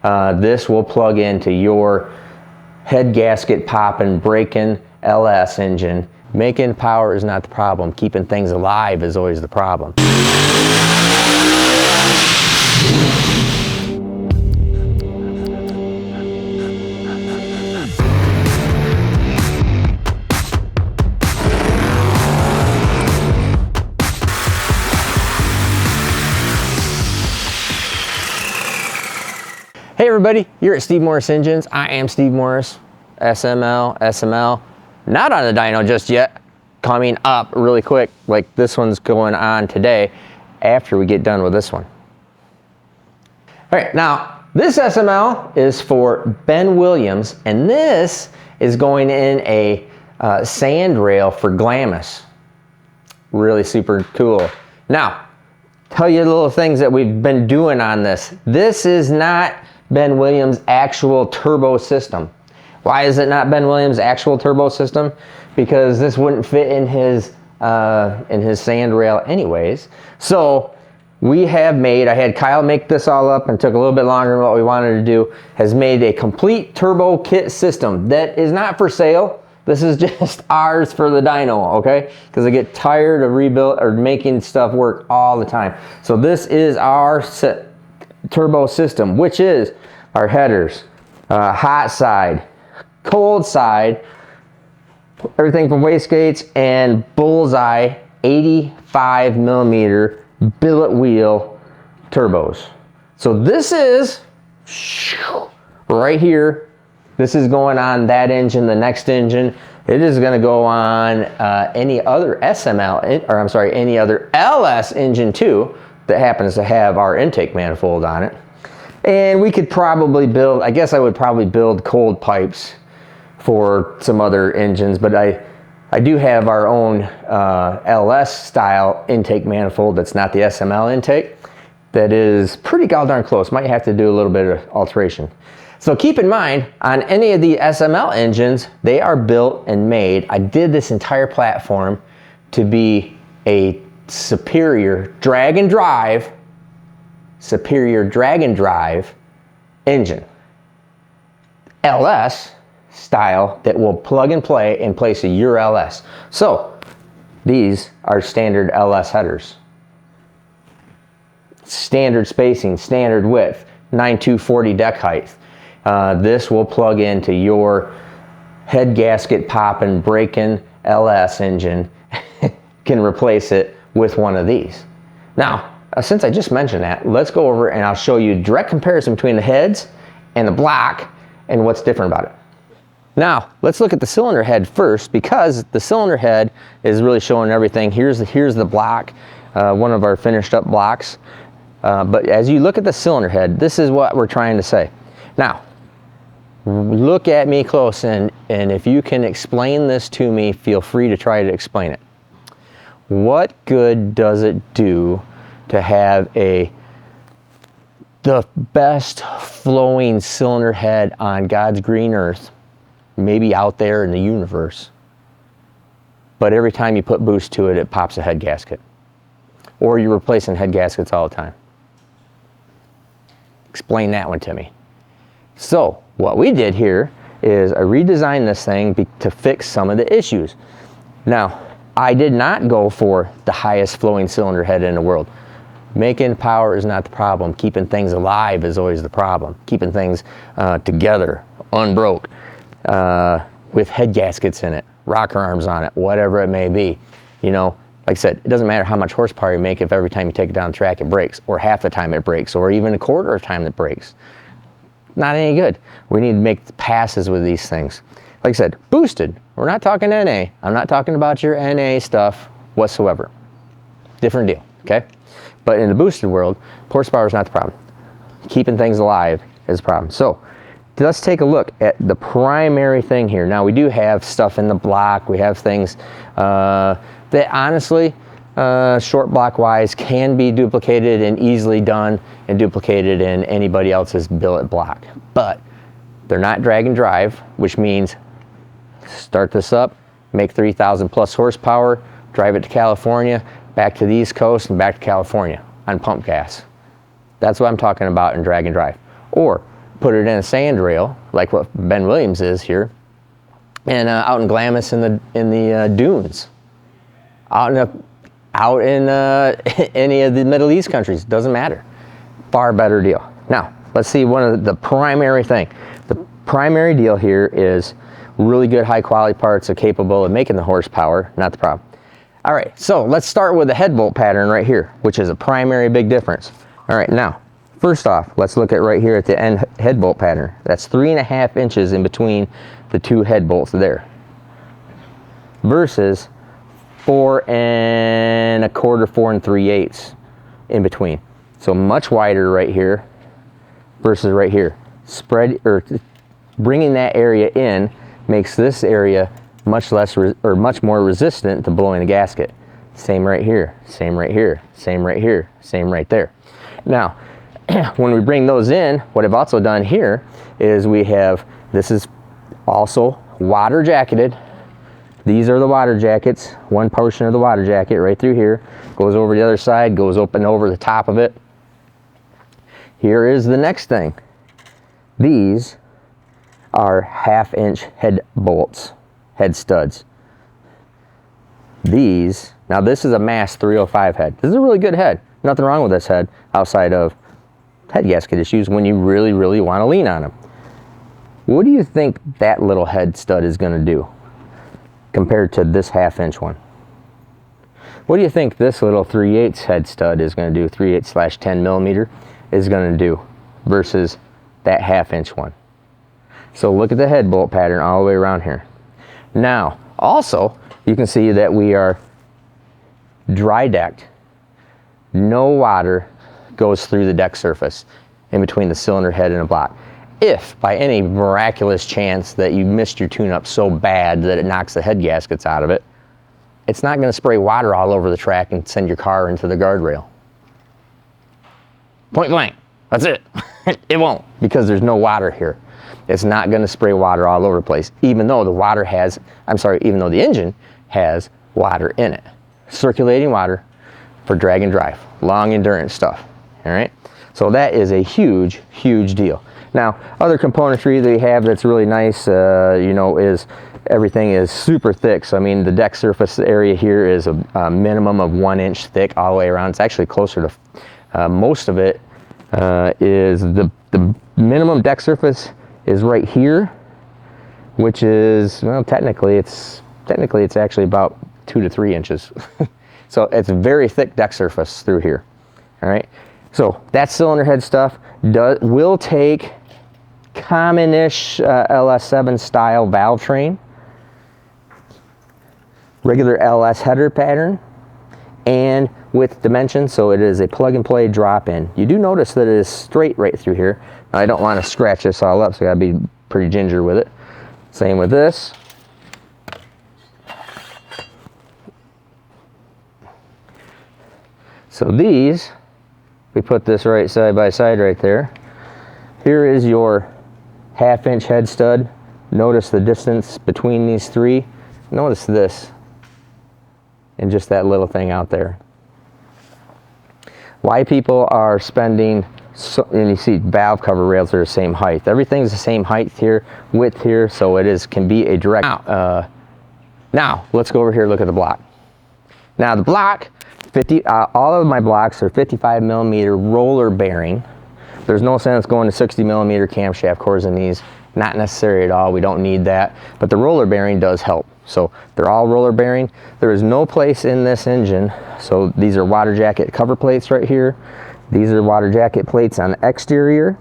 This will plug into your head gasket popping, braking LS engine. Making power is not the problem. Keeping things alive is always the problem. Hey everybody, you're at Steve Morris Engines. I am Steve Morris, SML. Not on the dyno just yet. Coming up really quick, like this one's going on today after we get done with this one. All right, now this SML is for Ben Williams, and this is going in a sand rail for Glamis. Really super cool. Now, tell you little things that we've been doing on this. This is not Ben Williams' actual turbo system. Why is it not Ben Williams' actual turbo system? Because this wouldn't fit in his sand rail anyways. So we have made, I had Kyle make this all up and took a little bit longer than what we wanted to do, has made a complete turbo kit system that is not for sale. This is just ours for the dyno, okay? Because I get tired of making stuff work all the time. So this is our turbo system, which is our headers, hot side, cold side, everything from wastegates, and bullseye 85 millimeter billet wheel turbos. So this is right here. This is going on that engine, the next engine. It is going to go on any other any other LS engine too that happens to have our intake manifold on it. And we could probably build, I guess I would probably build cold pipes for some other engines, but I do have our own LS style intake manifold that's not the SML intake that is pretty goddamn close. Might have to do a little bit of alteration. So keep in mind, on any of the SML engines, they are built and made. I did this entire platform to be a superior drag and drive engine. LS style that will plug and play in place of your LS. So these are standard LS headers. Standard spacing, standard width, 9/240 deck height. This will plug into your head gasket popping, braking LS engine. Can replace it with one of these. Now, since I just mentioned that, let's go over and I'll show you a direct comparison between the heads and the block and what's different about it. Now, let's look at the cylinder head first, because the cylinder head is really showing everything. Here's the block, one of our finished up blocks. But as you look at the cylinder head, this is what we're trying to say. Now, look at me close, and if you can explain this to me, feel free to try to explain it. What good does it do to have the best flowing cylinder head on God's green earth, maybe out there in the universe, but every time you put boost to it, it pops a head gasket? Or you're replacing head gaskets all the time? Explain that one to me. So what we did here is I redesigned this thing to fix some of the issues. Now, I did not go for the highest flowing cylinder head in the world. Making power is not the problem. Keeping things alive is always the problem. Keeping things together, unbroke, with head gaskets in it, rocker arms on it, whatever it may be. You know, like I said, it doesn't matter how much horsepower you make if every time you take it down the track it breaks, or half the time it breaks, or even a quarter of the time it breaks. Not any good. We need to make passes with these things. Like I said, boosted. We're not talking NA. I'm not talking about your NA stuff whatsoever. Different deal, okay? But in the boosted world, horsepower is not the problem. Keeping things alive is the problem. So let's take a look at the primary thing here. Now, we do have stuff in the block. We have things that honestly, short block wise, can be duplicated and easily done and duplicated in anybody else's billet block. But they're not drag and drive, which means start this up, make 3,000 plus horsepower, drive it to California, back to the East Coast, and back to California on pump gas. That's what I'm talking about in drag and drive. Or put it in a sand rail, like what Ben Williams is here, and out in Glamis in the dunes, out in any of the Middle East countries, doesn't matter. Far better deal. Now, let's see one of the primary thing. The primary deal here is really good high quality parts are capable of making the horsepower, not the problem. All right, so let's start with the head bolt pattern right here, which is a primary big difference. All right, now, first off, let's look at right here at the end head bolt pattern. That's 3.5 inches in between the two head bolts there, versus 4 1/4, 4 3/8 in between. So much wider right here versus right here. Bringing that area in makes this area much more resistant to blowing the gasket. Same right here, same right here, same right here, same right there. Now, when we bring those in, what I've also done here is this is also water jacketed. These are the water jackets, one portion of the water jacket right through here, goes over the other side, goes open over the top of it. Here is the next thing. These are 1/2 inch head bolts, head studs. Now this is a Mass 305 head. This is a really good head. Nothing wrong with this head outside of head gasket issues when you really, really want to lean on them. What do you think that little head stud is going to do compared to this 1/2 inch one? What do you think this little 3/8 head stud is going to do, 3/8/10 millimeter, is going to do versus that 1/2 inch one? So look at the head bolt pattern all the way around here. Now, also, you can see that we are dry decked. No water goes through the deck surface in between the cylinder head and the block. If by any miraculous chance that you missed your tune-up so bad that it knocks the head gaskets out of it, it's not going to spray water all over the track and send your car into the guardrail. Point blank. That's it. It won't, because there's no water here. It's not going to spray water all over the place, even though even though the engine has water in it. Circulating water for drag and drive, long endurance stuff. All right. So that is a huge, huge deal. Now, other componentry they have that's really nice, is everything is super thick. So I mean, the deck surface area here is a minimum of 1 inch thick all the way around. It's actually closer to most of it is the minimum deck surface is right here, which is, well, technically it's actually about 2 to 3 inches. So it's a very thick deck surface through here. All right. So that cylinder head stuff will take common-ish LS7 style valve train, regular LS header pattern, and with dimensions, so it is a plug-and-play drop-in. You do notice that it is straight right through here. I don't want to scratch this all up, so I gotta be pretty ginger with it. Same with this. So these, we put this right side by side right there. Here is your 1/2 inch head stud. Notice the distance between these three. Notice this, and just that little thing out there. Why people are spending, and you see valve cover rails are the same height. Everything's the same height here, width here, so it can be a direct. Now let's go over here and look at the block. Now the block, all of my blocks are 55 millimeter roller bearing. There's no sense going to 60 millimeter camshaft cores in these. Not necessary at all. We don't need that. But the roller bearing does help. So they're all roller bearing. There is no place in this engine. So these are water jacket cover plates right here. These are water jacket plates on the exterior.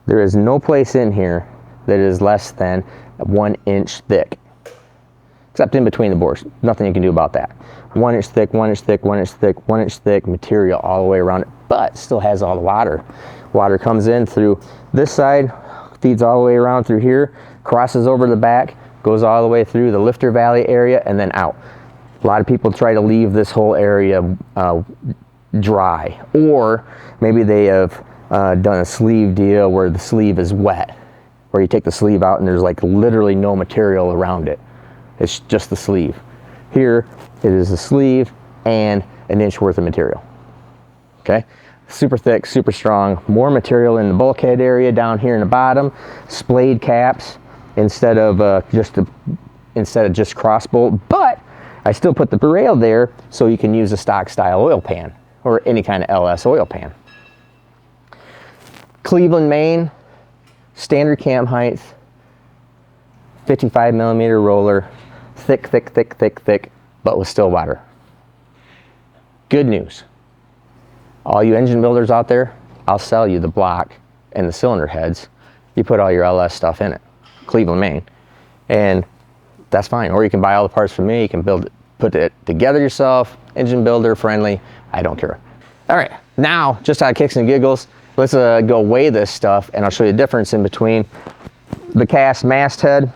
There is no place in here that is less than 1 inch thick, except in between the bores. Nothing you can do about that. 1 inch thick, 1 inch thick, 1 inch thick, 1 inch thick material all the way around it, but still has all the water. Water comes in through this side, feeds all the way around through here, crosses over the back, goes all the way through the lifter valley area and then out. A lot of people try to leave this whole area dry, or maybe they have done a sleeve deal where the sleeve is wet, where you take the sleeve out and there's like literally no material around it. It's just the sleeve. Here it is the sleeve and 1 inch worth of material. Okay, super thick, super strong, more material in the bulkhead area down here in the bottom, splayed caps instead of just cross bolt, but I still put the rail there so you can use a stock style oil pan or any kind of LS oil pan. Cleveland, Maine, standard cam height, 55 millimeter roller, thick, thick, thick, thick, thick, but with still water. Good news. All you engine builders out there, I'll sell you the block and the cylinder heads. You put all your LS stuff in it, Cleveland, Maine, and that's fine. Or you can buy all the parts from me. You can put it together yourself. Engine builder friendly. I don't care. All right, now just out of kicks and giggles, let's go weigh this stuff, and I'll show you the difference in between the cast masthead,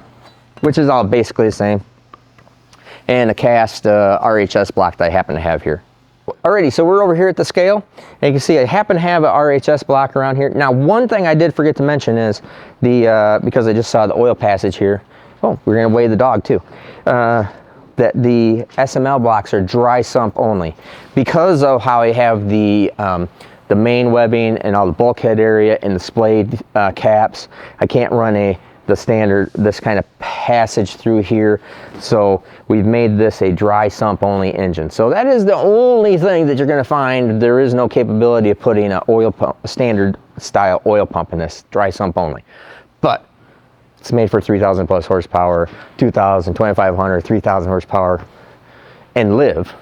which is all basically the same, and the cast RHS block that I happen to have here. Alrighty, so we're over here at the scale, and you can see I happen to have an RHS block around here. Now, one thing I did forget to mention is because I just saw the oil passage here. Oh, we're gonna weigh the dog too. That the SML blocks are dry sump only. Because of how I have the main webbing and all the bulkhead area and the splayed caps, I can't run the standard, this kind of passage through here. So we've made this a dry sump only engine. So that is the only thing that you're gonna find. There is no capability of putting an oil pump, a standard style oil pump in this, dry sump only. But it's made for 3,000 plus horsepower, 2,000, 2,500, 3,000 horsepower, and live.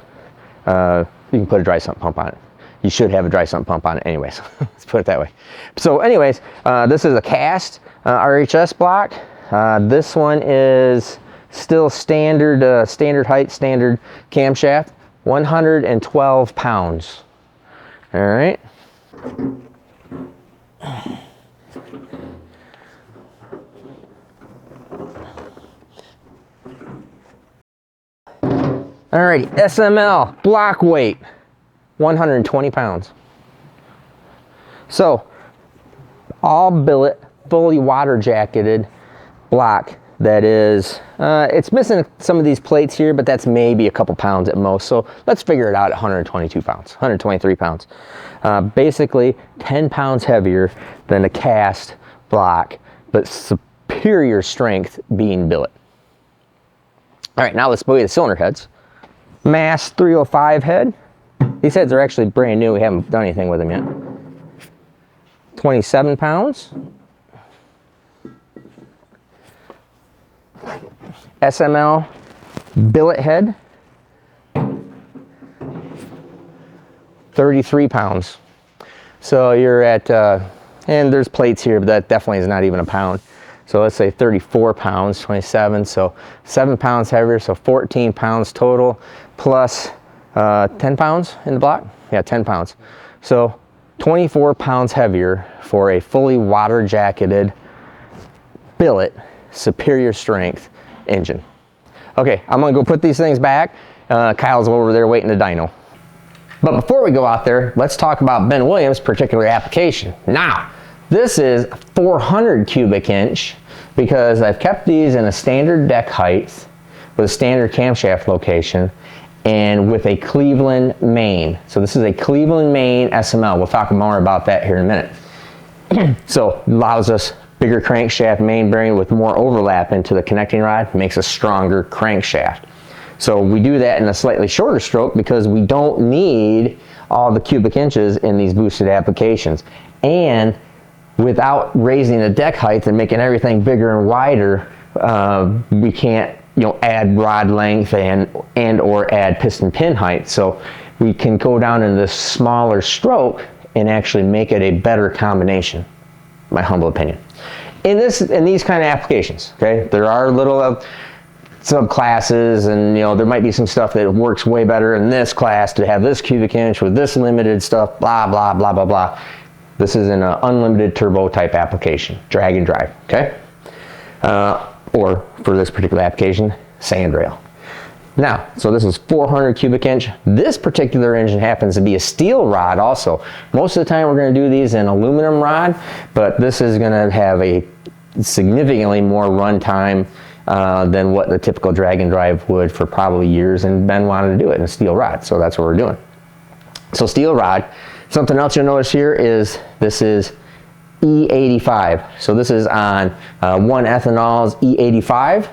You can put a dry sump pump on it. You should have a dry sump pump on it anyways. Let's put it that way. So anyways, this is a cast RHS block. This one is still standard, standard height, standard camshaft, 112 pounds. All right. Alrighty, SML block weight, 120 pounds. So, all billet, fully water jacketed block that is, it's missing some of these plates here, but that's maybe a couple pounds at most. So let's figure it out at 122 pounds, 123 pounds. Basically 10 pounds heavier than a cast block, but superior strength being billet. All right, now let's weigh the cylinder heads. Mass 305 head. These heads are actually brand new. We haven't done anything with them yet. 27 pounds. SML billet head. 33 pounds. So you're at, and there's plates here, but that definitely is not even a pound. So let's say 34 pounds, 27, so 7 pounds heavier, so 14 pounds total, plus 10 pounds in the block? Yeah, 10 pounds. So 24 pounds heavier for a fully water jacketed billet, superior strength engine. Okay, I'm gonna go put these things back. Kyle's over there waiting to dyno. But before we go out there, let's talk about Ben Williams' particular application. Now, this is 400 cubic inch because I've kept these in a standard deck height with a standard camshaft location and with a Cleveland main. So this is a Cleveland main SML. We'll talk more about that here in a minute. So it allows us bigger crankshaft main bearing with more overlap into the connecting rod, makes a stronger crankshaft. So we do that in a slightly shorter stroke because we don't need all the cubic inches in these boosted applications. And without raising the deck height and making everything bigger and wider, we can't, add rod length and or add piston pin height. So we can go down in this smaller stroke and actually make it a better combination, my humble opinion. In these kind of applications, okay, there are little subclasses, and there might be some stuff that works way better in this class to have this cubic inch with this limited stuff, blah blah blah blah blah. This is an unlimited turbo type application, drag and drive, okay? Or for this particular application, sand rail. Now, so this is 400 cubic inch. This particular engine happens to be a steel rod also. Most of the time we're gonna do these in aluminum rod, but this is gonna have a significantly more run time than what the typical drag and drive would for probably years, and Ben wanted to do it in a steel rod, so that's what we're doing. So steel rod, Something else you'll notice here is this is E85. So this is on 1-ethanol's E85.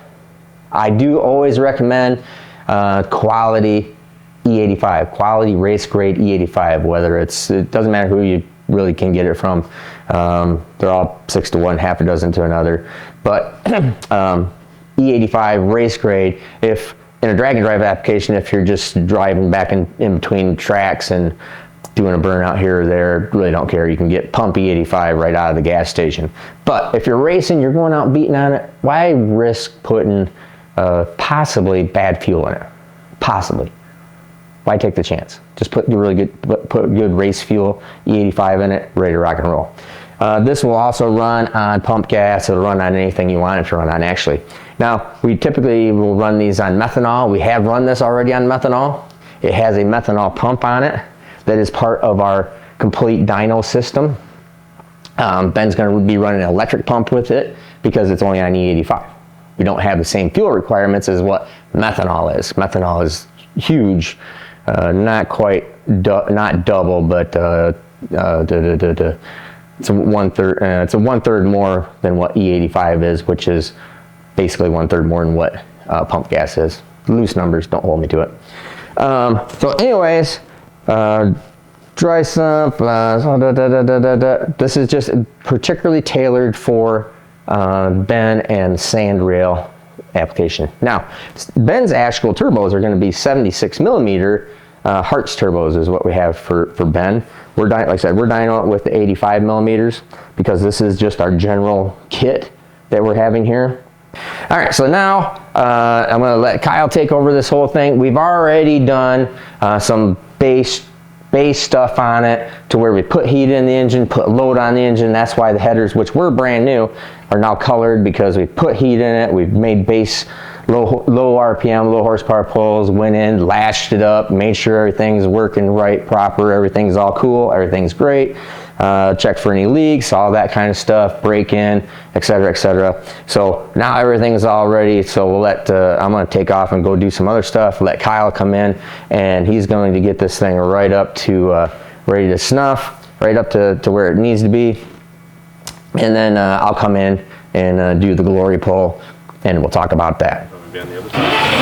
I do always recommend quality E85, quality race grade E85, whether it doesn't matter who you really can get it from. They're all 6 to 1, half a dozen to another. But E85 race grade, if in a drag and drive application, if you're just driving back in between tracks and doing a burnout here or there, really don't care. You can get pump E85 right out of the gas station. But if you're racing, you're going out beating on it, why risk putting possibly bad fuel in it? Possibly. Why take the chance? Just put good race fuel, E85 in it, ready to rock and roll. This will also run on pump gas. It'll run on anything you want it to run on, actually. Now, we typically will run these on methanol. We have run this already on methanol. It has a methanol pump on it that is part of our complete dyno system. Ben's going to be running an electric pump with it because it's only on E85. We don't have the same fuel requirements as what methanol is. Methanol is huge, not quite, not double, but it's a one-third more than what E85 is, which is basically 1/3 more than what pump gas is. Loose numbers, don't hold me to it. So anyways, dry sump, this is just particularly tailored for Ben and sand rail application. Now, Ben's actual turbos are going to be 76 millimeter Hartz turbos is what we have for Ben. Like I said, we're dynoing with the 85 millimeters because this is just our general kit that we're having here. All right, so now I'm going to let Kyle take over this whole thing. We've already done some base stuff on it to where we put heat in the engine, put load on the engine. That's why the headers, which were brand new, are now colored because we put heat in it. We've made base low RPM, low horsepower pulls, went in, lashed it up, made sure everything's working right, proper, everything's all cool, everything's great. Check for any leaks, all that kind of stuff, break in, etc., etc. So now everything's all ready. So we'll I'm going to take off and go do some other stuff. Let Kyle come in, and he's going to get this thing right up to ready to snuff, right up to where it needs to be. And then I'll come in and do the glory pull, and we'll talk about that. Be on the other side.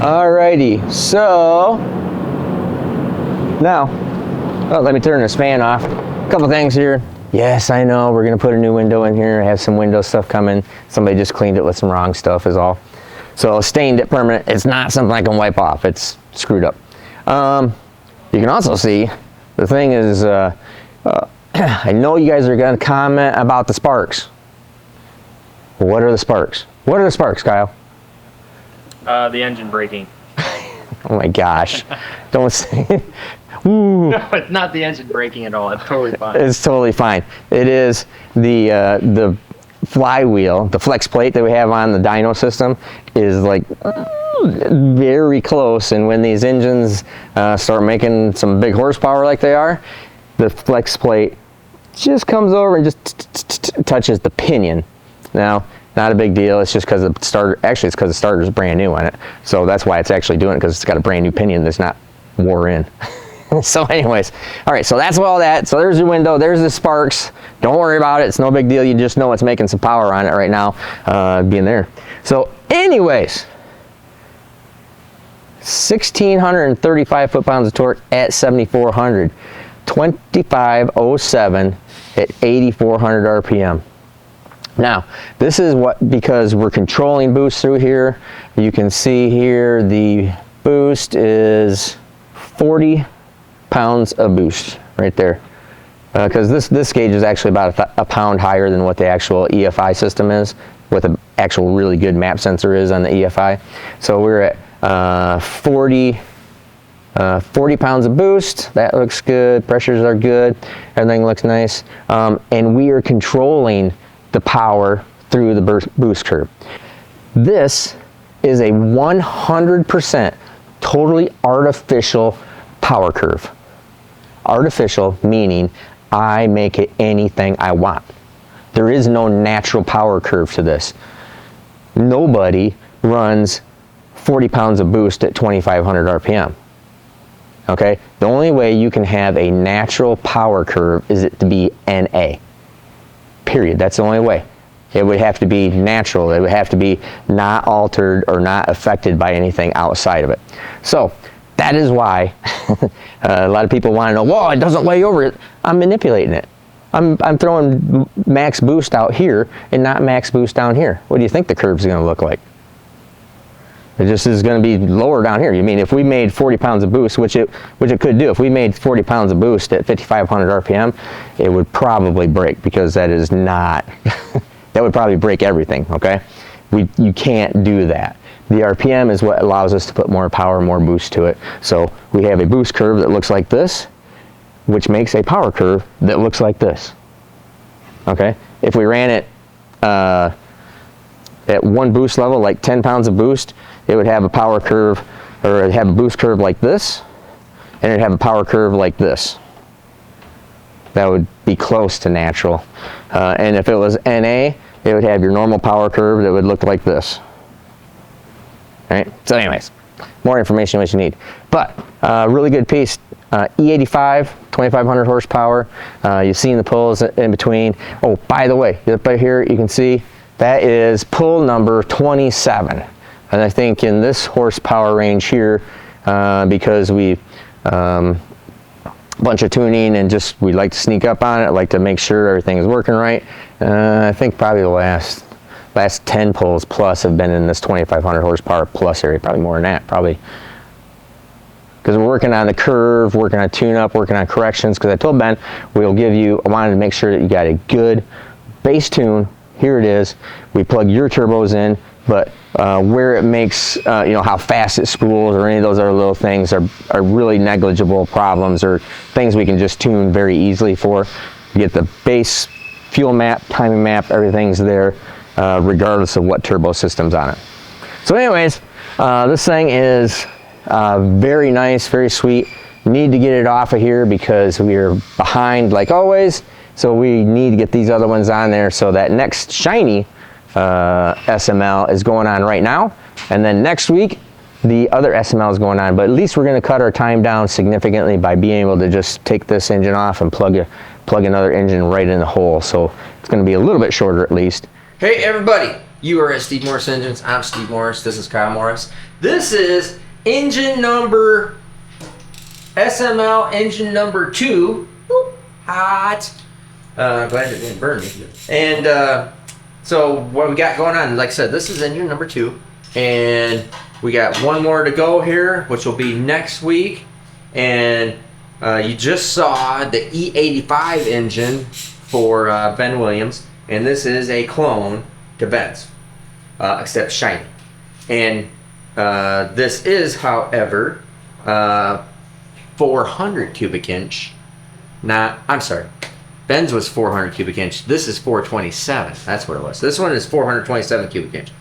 Alrighty, so now, let me turn this fan off. A couple things here. Yes, I know, we're gonna put a new window in here, have some window stuff coming. Somebody just cleaned it with some wrong stuff is all. So stained it permanent. It's not something I can wipe off. It's screwed up. You can also see, the thing is, I know you guys are gonna comment about the sparks. What are the sparks? What are the sparks, Kyle? The engine braking. Oh my gosh. Don't say it. Ooh. No, it's not the engine braking at all. It's totally fine. It's totally fine. It is the flywheel, the flex plate that we have on the dyno system is like very close. And when these engines start making some big horsepower like they are, the flex plate just comes over and just touches the pinion. Now, not a big deal. It's just because the starter, actually it's because the starter is brand new on it. So that's why it's actually doing it, because it's got a brand new pinion that's not wore in. So anyways, all right, so that's all that. So there's your window, there's the sparks. Don't worry about it, it's no big deal. You just know it's making some power on it right now, being there. So anyways, 1,635 foot-pounds of torque at 7,400. 2507 at 8,400 RPM. Now, this is because we're controlling boost through here. You can see here the boost is 40 pounds of boost right there. Because this gauge is actually about a pound higher than what the actual EFI system is, what the actual really good map sensor is on the EFI. So we're at 40 40 pounds of boost, that looks good, pressures are good, everything looks nice, and we are controlling the power through the boost curve. This is a 100% totally artificial power curve. Artificial meaning I make it anything I want. There is no natural power curve to this. Nobody runs 40 pounds of boost at 2,500 RPM. Okay, the only way you can have a natural power curve is it to be NA. Period. That's the only way. It would have to be natural. It would have to be not altered or not affected by anything outside of it. So that is why a lot of people want to know, well, it doesn't lay over it. I'm manipulating it. I'm throwing max boost out here and not max boost down here. What do you think the curve's going to look like? It just is going to be lower down here. You mean if we made 40 pounds of boost, which it could do, if we made 40 pounds of boost at 5,500 RPM, it would probably break, because that is not, that would probably break everything, okay? You can't do that. The RPM is what allows us to put more power, more boost to it. So we have a boost curve that looks like this, which makes a power curve that looks like this, okay? If we ran it at one boost level, like 10 pounds of boost, it would have a power curve, or it'd have a boost curve like this, and it'd have a power curve like this. That would be close to natural. And if it was NA, it would have your normal power curve that would look like this. All right, so anyways, more information what you need. But really good piece. E85, 2,500 horsepower. You've seen the pulls in between. Oh, by the way, up right here, you can see that is pull number 27. And I think in this horsepower range here, because we bunch of tuning and just we like to sneak up on it, like to make sure everything is working right. I think probably the last 10 pulls plus have been in this 2,500 horsepower plus area, probably more than that, probably. Because we're working on the curve, working on tune-up, working on corrections, because I told Ben we'll give you, I wanted to make sure that you got a good base tune. Here it is. We plug your turbos in, but where it makes, you know, how fast it spools or any of those other little things are really negligible problems or things we can just tune very easily for. You get the base fuel map, timing map, everything's there, regardless of what turbo system's on it. So anyways, this thing is very nice, very sweet. Need to get it off of here because we are behind like always. So we need to get these other ones on there. So that next shiny SML is going on right now. And then next week, the other SML is going on. But at least we're going to cut our time down significantly by being able to just take this engine off and plug another engine right in the hole. So it's going to be a little bit shorter at least. Hey everybody, you are at Steve Morris Engines. I'm Steve Morris. This is Kyle Morris. This is engine number SML engine number 2. Boop, hot. Glad it didn't burn me. And so what we got going on, like I said, this is engine number 2. And we got one more to go here, which will be next week. And you just saw the E85 engine for Ben Williams. And this is a clone to Ben's, except shiny. And this is, however, 400 cubic inch. I'm sorry. Ben's was 400 cubic inch. This is 427. That's what it was. This one is 427 cubic inch.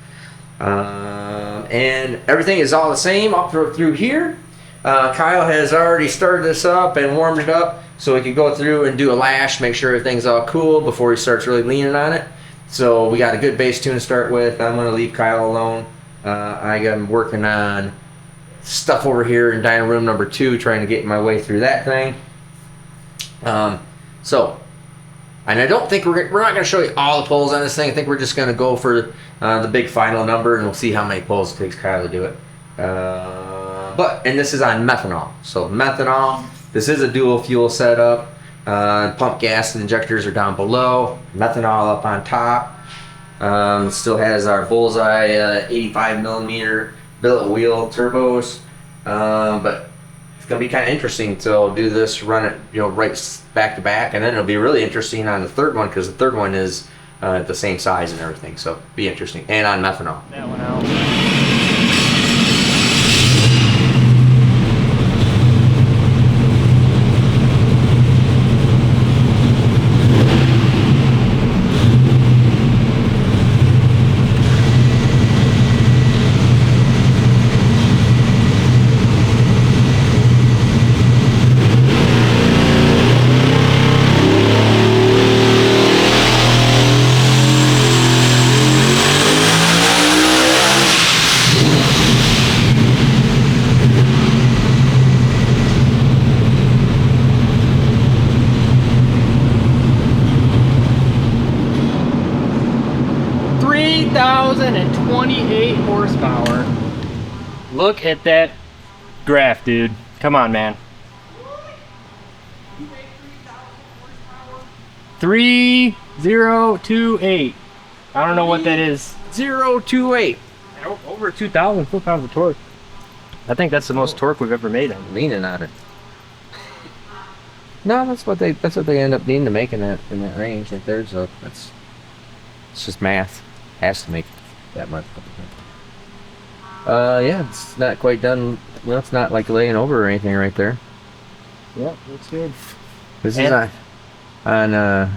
And everything is all the same up through here. Kyle has already started this up and warmed it up so we could go through and do a lash, make sure everything's all cool before he starts really leaning on it. So we got a good base tune to start with. I'm going to leave Kyle alone. I am working on stuff over here in dyno room number 2, trying to get my way through that thing. And I don't think we're not going to show you all the pulls on this thing. I think we're just going to go for the big final number, and we'll see how many pulls it takes Kyle to do it. And this is on methanol. So methanol, this is a dual fuel setup. Pump gas and injectors are down below. Methanol up on top. Still has our bullseye 85 millimeter billet wheel turbos. But it's gonna be kind of interesting to do this, run it, right back to back, and then it'll be really interesting on the third one because the third one is the same size and everything. So be interesting, and on methanol. That one out. 3,028 horsepower. Look at that graph, dude. Come on, man. 3028. I don't know what that is. 028. Over 2,000 foot-pounds of torque. I think that's the most torque we've ever made on it. Leaning on it. No, that's what they end up needing to make in that range right there. So it's just math. Has to make that much. Yeah, it's not quite done. Well, it's not like laying over or anything right there. Yep, that's good. This is on I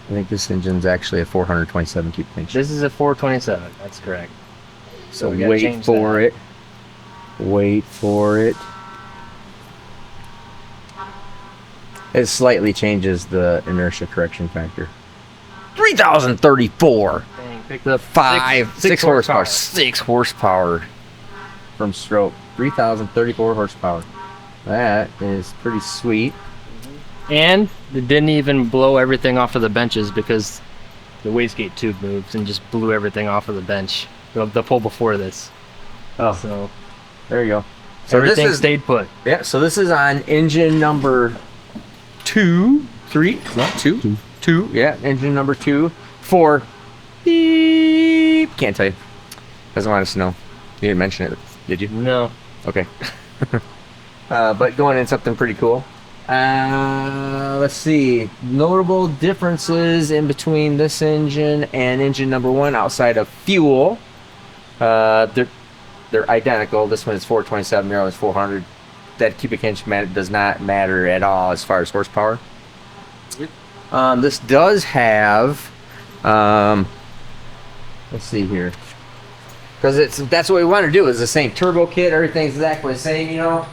think this engine's actually a 427 cubic inch. This is a 427. That's correct. So we gotta wait change for that. it. Wait for it. It slightly changes the inertia correction factor. 3,034. Dang, picked up Six horsepower. 6 horsepower from stroke. 3,034 horsepower. That is pretty sweet. And it didn't even blow everything off of the benches because the wastegate tube moves and just blew everything off of the bench. The pull before this. Oh, So there you go. So everything this is, stayed put. yeah, so this is on engine number 2, 3, no, 2, 2, yeah, engine number 2 for beep. Can't tell you. Doesn't want us to know. You didn't mention it, did you? No. Okay. But going in something pretty cool. Let's see. Notable differences in between this engine and engine number 1 outside of fuel. They're identical. This one is 427, the other is 400. That cubic inch does not matter at all as far as horsepower. This does have, let's see here, because that's what we want to do is the same turbo kit. Everything's exactly the same, you know.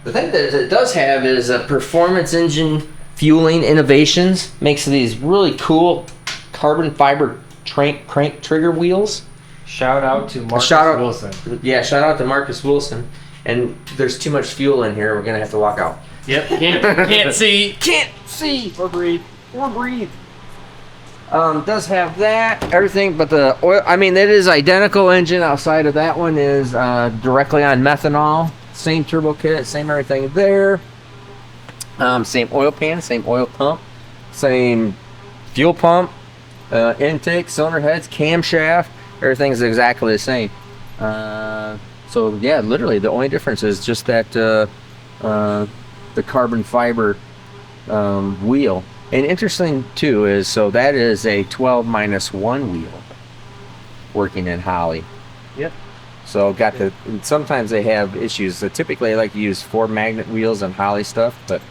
The thing that it does have is a performance engine fueling innovations. Makes these really cool carbon fiber crank trigger wheels. Shout out to Marcus Wilson. Yeah, shout out to Marcus Wilson. And there's too much fuel in here. We're gonna have to walk out. Yep. Can't see. Can't see Or breathe. Does have that everything, but the oil. I mean, it is identical engine. Outside of that one is directly on methanol. Same turbo kit, same everything there. Same oil pan, same oil pump, same fuel pump, intake, cylinder heads, camshaft. Everything's exactly the same. So yeah, literally the only difference is just that the carbon fiber wheel. And interesting too is, so that is a 12-1 wheel working in Holly. Yep. So sometimes they have issues. So typically I like to use 4 magnet wheels on Holly stuff, but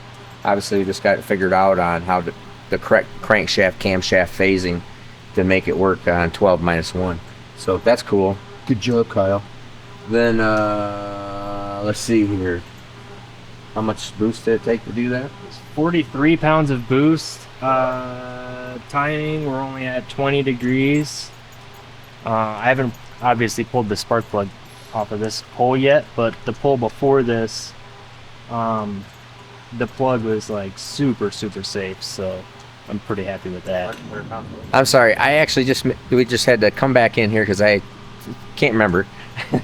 obviously we just got it figured out on how the correct crankshaft, camshaft phasing to make it work on 12-1. So that's cool. Good job, Kyle. Then let's see here. How much boost did it take to do that? 43 pounds of boost. Timing, we're only at 20 degrees. I haven't obviously pulled the spark plug off of this pole yet, but the pole before this, the plug was like super safe, so I'm pretty happy with that. I'm sorry, we just had to come back in here because I can't remember.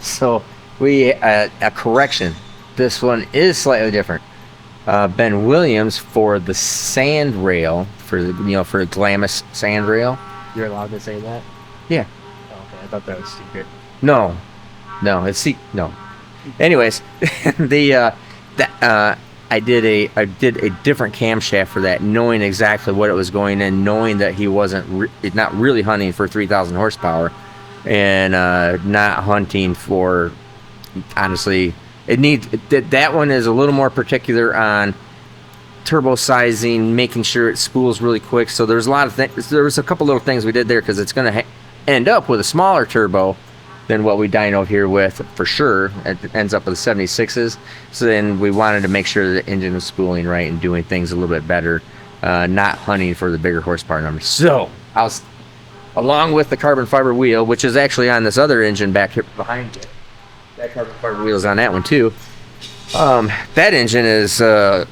So a correction. This one is slightly different. Ben Williams for the sand rail, for a Glamis sand rail. You're allowed to say that? Yeah. Okay, I thought that was secret. No. Anyways, I did a different camshaft for that, knowing exactly what it was going in, knowing that he wasn't not really hunting for 3,000 horsepower, and not hunting for, honestly, that one is a little more particular on turbo sizing, making sure it spools really quick. So there's a lot of things. There was a couple little things we did there because it's going to end up with a smaller turbo than what we dynoed here with, for sure. It ends up with 76s. So then we wanted to make sure the engine was spooling right and doing things a little bit better, not hunting for the bigger horsepower numbers. So I was, along with the carbon fiber wheel, which is actually on this other engine back here behind it. That carbon fiber wheel is on that one too. That engine is, that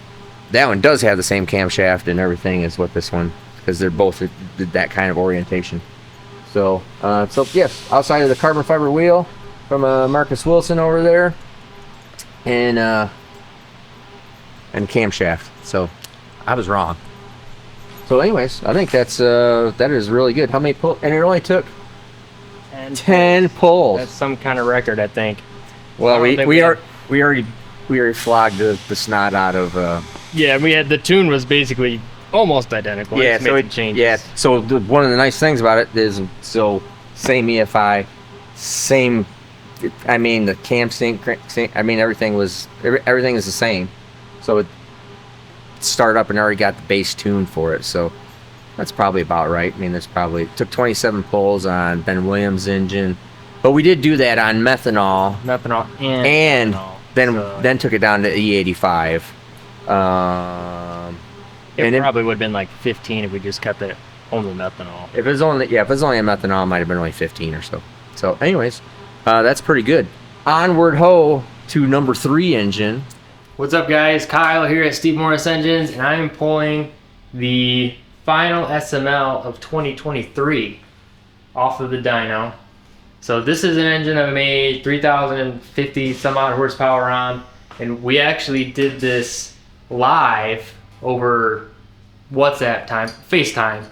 one does have the same camshaft and everything as what this one, because they're both that kind of orientation. So, yes, outside of the carbon fiber wheel from Marcus Wilson over there, and camshaft. So, I was wrong. So, anyways, I think that is really good. How many pulls? And it only took 10 pulls. That's some kind of record, I think. Well, we already flogged the snot out of. Yeah, we had the tune was basically almost identical. Yeah, so it changes. Yeah, so one of the nice things about it is same EFI, same. I mean the cam sync. I mean everything is the same. So it started up and already got the base tune for it. So that's probably about right. I mean it took 27 pulls on Ben Williams' engine, but we did do that on methanol. And methanol. Then took it down to E85. It probably would have been like 15 if we just kept it only methanol. If it's only a methanol, it might have been only 15 or so. So, anyways, that's pretty good. Onward ho to number 3 engine. What's up, guys? Kyle here at Steve Morris Engines, and I am pulling the final SML of 2023 off of the dyno. So this is an engine I made 3,050 some odd horsepower on, and we actually did this live over FaceTime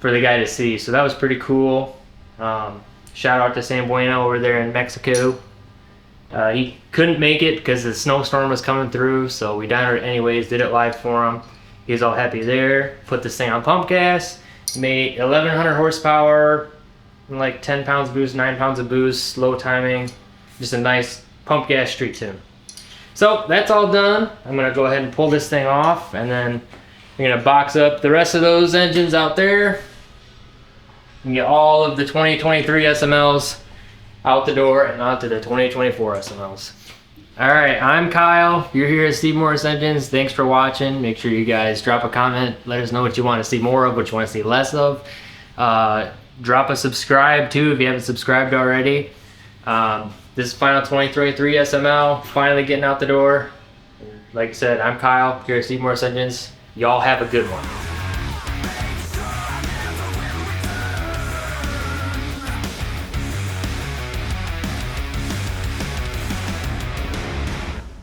for the guy to see. So that was pretty cool. Shout out to San Bueno over there in Mexico. He couldn't make it because the snowstorm was coming through, so we dynoed it anyways, did it live for him. He was all happy there. Put this thing on pump gas, made 1,100 horsepower, and like 10 pounds of boost, 9 pounds of boost, low timing, just a nice pump gas street tune. So that's all done. I'm gonna go ahead and pull this thing off, and then I'm gonna box up the rest of those engines out there and get all of the 2023 SMLs out the door and onto the 2024 SMLs. All right, I'm Kyle. You're here at Steve Morris Engines. Thanks for watching. Make sure you guys drop a comment. Let us know what you want to see more of, what you want to see less of. Drop a subscribe too if you haven't subscribed already. This is final 2023 SML, finally getting out the door. Like I said, I'm Kyle here at Steve Morris Engines. Y'all have a good one.